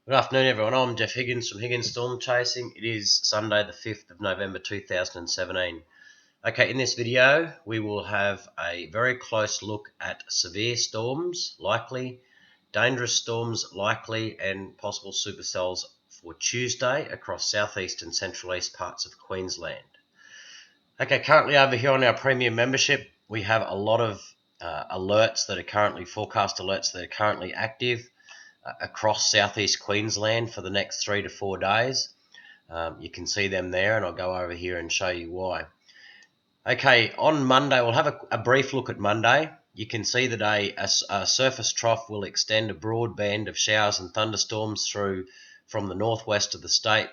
Good afternoon, everyone. I'm Jeff Higgins from Higgins Storm Chasing. It is Sunday, the 5th of November 2017. Okay, in this video, we will have a very close look at severe storms likely, dangerous storms likely, and possible supercells for Tuesday across southeast and central east parts of Queensland. Okay, currently over here on our premium membership, we have a lot of alerts that are currently forecast alerts that are currently active across southeast Queensland for the next 3 to 4 days. You can see them there, and I'll go over here and show you why. Okay, on Monday, we'll have a brief look at Monday. You can see that a surface trough will extend a broad band of showers and thunderstorms through from the northwest of the state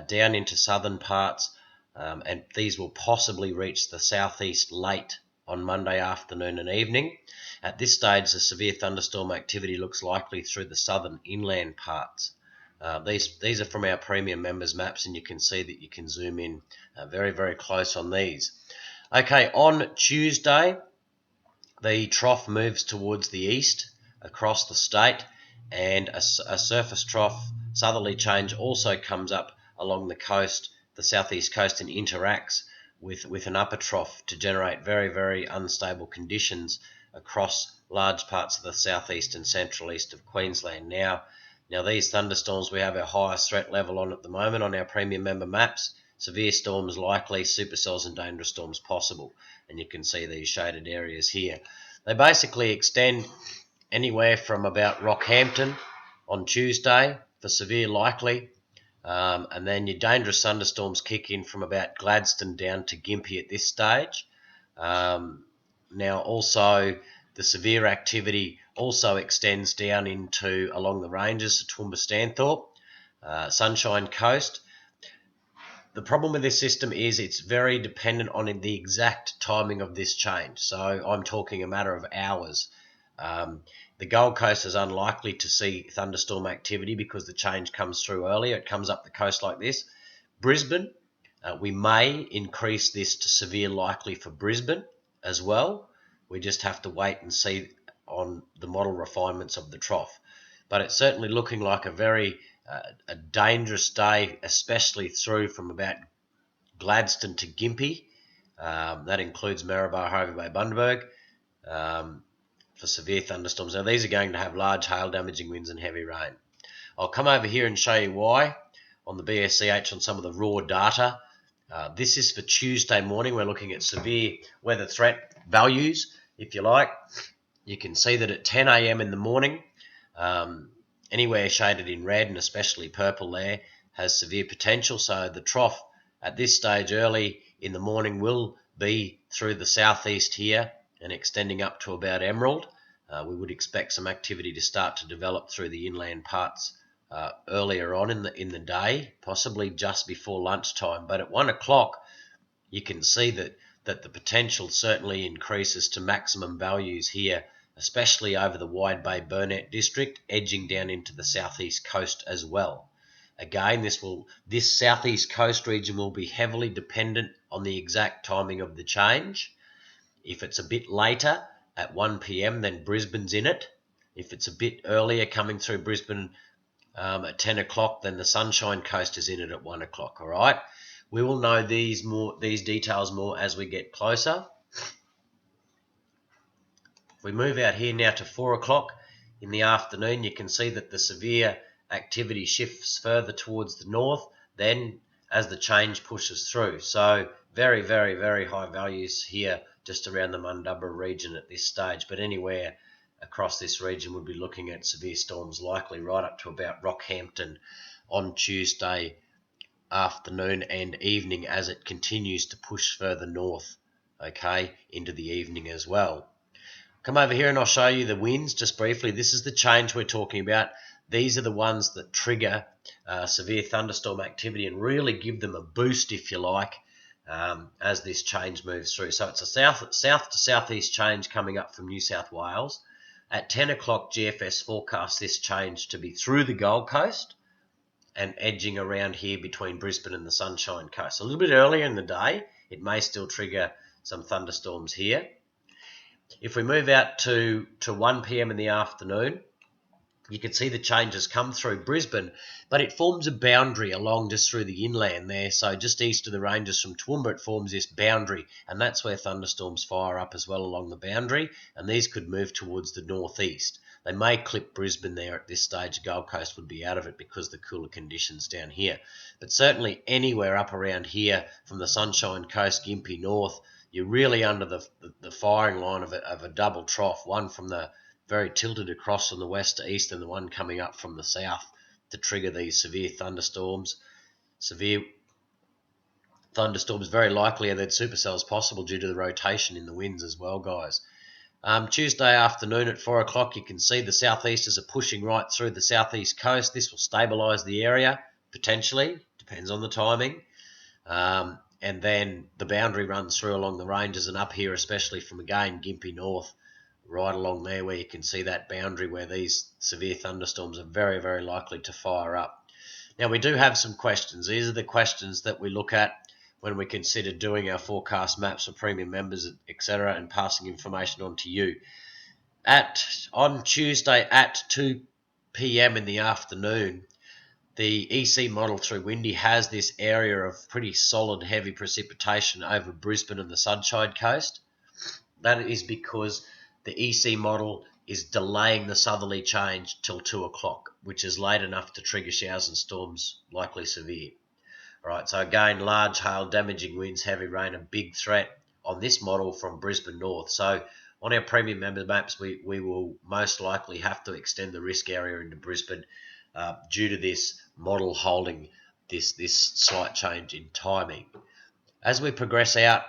down into southern parts, and these will possibly reach the southeast late on Monday afternoon and evening. At this stage, the severe thunderstorm activity looks likely through the southern inland parts. These are from our premium members maps, and you can see that you can zoom in very, very close on these. Okay, on Tuesday, the trough moves towards the east across the state, and a surface trough southerly change also comes up along the coast, the southeast coast, and interacts with an upper trough to generate very, very unstable conditions across large parts of the southeast and central east of Queensland. Now these thunderstorms, we have our highest threat level on at the moment on our premium member maps. Severe storms likely, supercells and dangerous storms possible. And you can see these shaded areas here. They basically extend anywhere from about Rockhampton on Tuesday for severe likely, and then your dangerous thunderstorms kick in from about Gladstone down to Gympie at this stage. Now also the severe activity also extends down into along the ranges to Toowoomba Stanthorpe, Sunshine Coast. The problem with this system is it's very dependent on the exact timing of this change. So I'm talking a matter of hours. The Gold Coast is unlikely to see thunderstorm activity because the change comes through earlier. It comes up the coast like this. Brisbane, we may increase this to severe likely for Brisbane as well. We just have to wait and see on the model refinements of the trough. But it's certainly looking like a very a dangerous day, especially through from about Gladstone to Gympie. That includes Maryborough, Hervey Bay, Bundaberg, for severe thunderstorms. Now these are going to have large hail damaging winds and heavy rain. I'll come over here and show you why on the BSCH on some of the raw data. This is for Tuesday morning. We're looking at severe weather threat values, if you like. You can see that at 10 a.m. in the morning, anywhere shaded in red and especially purple there has severe potential. So the trough at this stage early in the morning will be through the southeast here and extending up to about Emerald. We would expect some activity to start to develop through the inland parts earlier on in the day, possibly just before lunchtime. But at 1 o'clock, you can see that the potential certainly increases to maximum values here, especially over the Wide Bay Burnett district, edging down into the southeast coast as well. Again, this southeast coast region will be heavily dependent on the exact timing of the change. If it's a bit later at 1 p.m, then Brisbane's in it. If it's a bit earlier coming through Brisbane at 10 o'clock, then the Sunshine Coast is in it at 1 o'clock, all right? We will know these details more as we get closer. If we move out here now to 4 o'clock in the afternoon, you can see that the severe activity shifts further towards the north then as the change pushes through. So very, very, very high values here just around the Mundubba region at this stage, but anywhere across this region we'll be looking at severe storms likely right up to about Rockhampton on Tuesday afternoon and evening as it continues to push further north, okay, into the evening as well. Come over here and I'll show you the winds just briefly. This is the change we're talking about. These are the ones that trigger severe thunderstorm activity and really give them a boost, if you like, as this change moves through. So it's a south to southeast change coming up from New South Wales. At 10 o'clock, GFS forecasts this change to be through the Gold Coast and edging around here between Brisbane and the Sunshine Coast. A little bit earlier in the day, it may still trigger some thunderstorms here. If we move out to 1 p.m. in the afternoon, you can see the changes come through Brisbane, but it forms a boundary along just through the inland there. So just east of the ranges from Toowoomba, it forms this boundary, and that's where thunderstorms fire up as well along the boundary, and these could move towards the northeast. They may clip Brisbane there at this stage. Gold Coast would be out of it because of the cooler conditions down here. But certainly anywhere up around here from the Sunshine Coast, Gympie North, you're really under the firing line of a double trough, one from the very tilted across from the west to east and the one coming up from the south to trigger these severe thunderstorms. Severe thunderstorms very likely, and then supercells possible due to the rotation in the winds as well, guys. Tuesday afternoon at 4 o'clock, you can see the southeasters are pushing right through the southeast coast. This will stabilise the area, potentially, depends on the timing. And then the boundary runs through along the ranges and up here, especially from, again, Gympie North, right along there where you can see that boundary where these severe thunderstorms are very, very likely to fire up. Now, we do have some questions. These are the questions that we look at when we consider doing our forecast maps for premium members, etc., and passing information on to you. On Tuesday at 2 p.m. in the afternoon, the EC model through Windy has this area of pretty solid heavy precipitation over Brisbane and the Sunshine Coast. That is because the EC model is delaying the southerly change till 2 o'clock, which is late enough to trigger showers and storms, likely severe. All right, so again, large hail, damaging winds, heavy rain, a big threat on this model from Brisbane north. So on our premium member maps, we will most likely have to extend the risk area into Brisbane due to this model holding this slight change in timing. As we progress out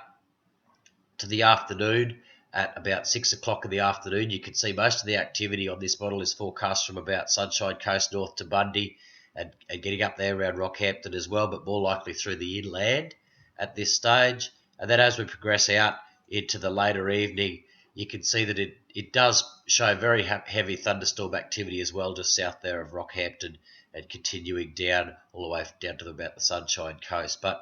to the afternoon, at about 6 o'clock in the afternoon, you can see most of the activity on this model is forecast from about Sunshine Coast north to Bundy and getting up there around Rockhampton as well, but more likely through the inland at this stage. And then as we progress out into the later evening, you can see that it does show very heavy thunderstorm activity as well, just south there of Rockhampton and continuing down all the way down to about the Sunshine Coast. But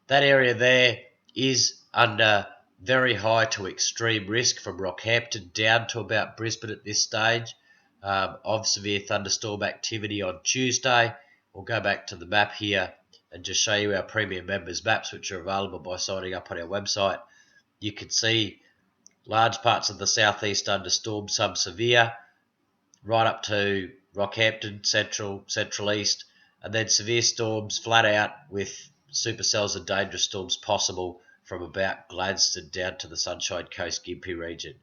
that area there is under very high to extreme risk from Rockhampton down to about Brisbane at this stage of severe thunderstorm activity on Tuesday. We'll go back to the map here and just show you our premium members maps, which are available by signing up on our website. You can see large parts of the southeast under storm, some severe, right up to Rockhampton, central east, and then severe storms flat out with supercells and dangerous storms possible from about Gladstone down to the Sunshine Coast, Gympie region.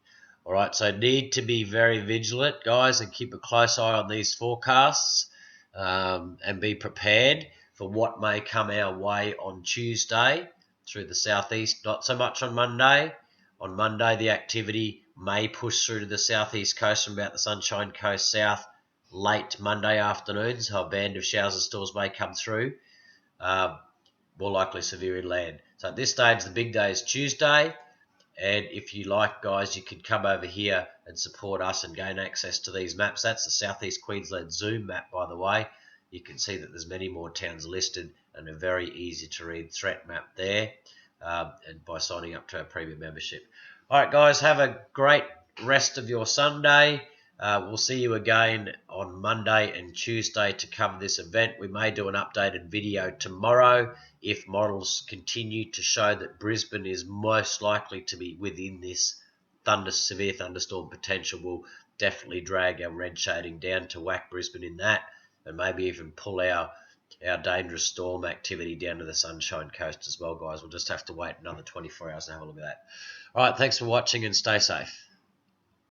All right, so need to be very vigilant, guys, and keep a close eye on these forecasts and be prepared for what may come our way on Tuesday through the southeast. Not so much on Monday. On Monday, the activity may push through to the southeast coast from about the Sunshine Coast south late Monday afternoon, so a band of showers and storms may come through, more likely severe inland. So at this stage, the big day is Tuesday, and if you like, guys, you can come over here and support us and gain access to these maps. That's the Southeast Queensland Zoom map, by the way. You can see that there's many more towns listed and a very easy to read threat map there, and by signing up to our premium membership. All right, guys, have a great rest of your Sunday. We'll see you again on Monday and Tuesday to cover this event. We may do an updated video tomorrow if models continue to show that Brisbane is most likely to be within this severe thunderstorm potential. We'll definitely drag our red shading down to whack Brisbane in that, and maybe even pull our dangerous storm activity down to the Sunshine Coast as well, guys. We'll just have to wait another 24 hours and have a look at that. All right, thanks for watching and stay safe.